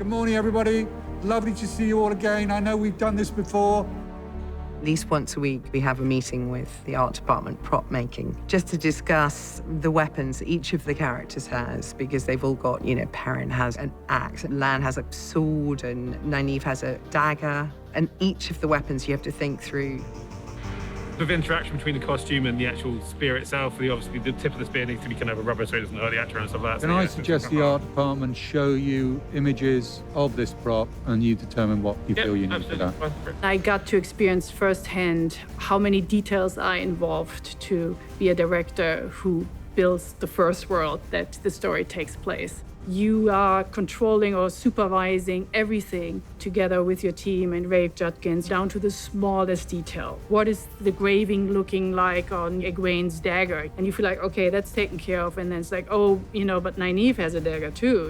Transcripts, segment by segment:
Good morning, everybody. Lovely to see you all again. I know we've done this before. At least once a week, we have a meeting with the art department, prop making, just to discuss the weapons each of the characters has, because they've all got, Perrin has an axe, Lan has a sword, and Nynaeve has a dagger. And each of the weapons you have to think through. The interaction between the costume and the actual spear itself, obviously the tip of the spear needs to be kind of a rubber so it doesn't hurt the actor and stuff like that. Can I suggest the art department show you images of this prop and you determine what you feel you need for that? I got to experience firsthand how many details are involved to be a director who builds the first world that the story takes place. You are controlling or supervising everything together with your team and Rafe Judkins down to the smallest detail. What is the graving looking like on Egwene's dagger? And you feel like, okay, that's taken care of. And then it's like, oh, but Nynaeve has a dagger too,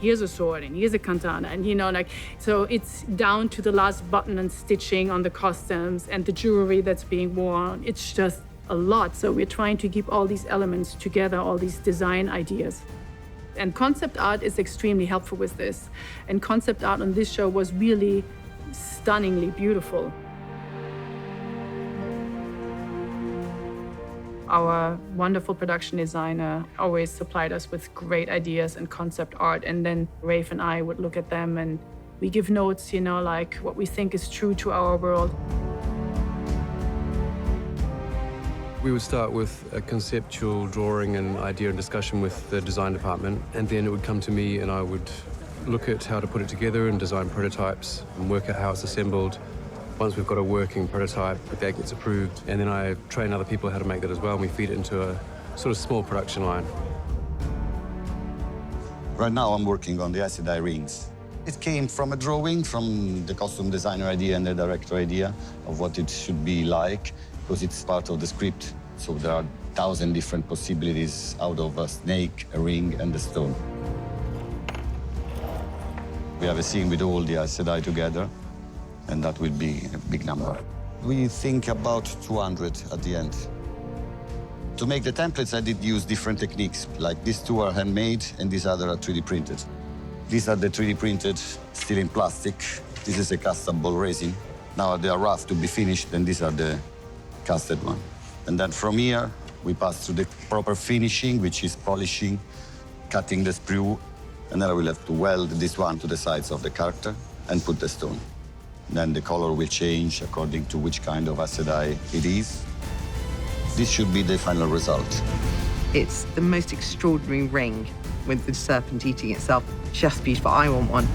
Here's a sword and here's a katana and so it's down to the last button and stitching on the costumes and the jewelry that's being worn. It's just a lot. So we're trying to keep all these elements together, all these design ideas. And concept art is extremely helpful with this. And concept art on this show was really stunningly beautiful. Our wonderful production designer always supplied us with great ideas and concept art. And then Rafe and I would look at them and we give notes, like what we think is true to our world. We would start with a conceptual drawing and idea and discussion with the design department, and then it would come to me and I would look at how to put it together and design prototypes and work out how it's assembled. Once we've got a working prototype, that gets approved, and then I train other people how to make that as well, and we feed it into a sort of small production line. Right now I'm working on the Aes Sedai rings. It came from a drawing, from the costume designer idea and the director idea of what it should be like, because it's part of the script. So there are 1,000 different possibilities out of a snake, a ring, and a stone. We have a scene with all the Aes Sedai together, and that will be a big number. We think about 200 at the end. To make the templates, I did use different techniques. Like these two are handmade, and these other are 3D printed. These are the 3D printed, still in plastic. This is a custom ball resin. Now they are rough to be finished, and these are the casted one. And then from here, we pass through the proper finishing, which is polishing, cutting the sprue, and then I will have to weld this one to the sides of the character and put the stone. Then the color will change according to which kind of Aes Sedai it is. This should be the final result. It's the most extraordinary ring with the serpent eating itself. Just beautiful. I want one.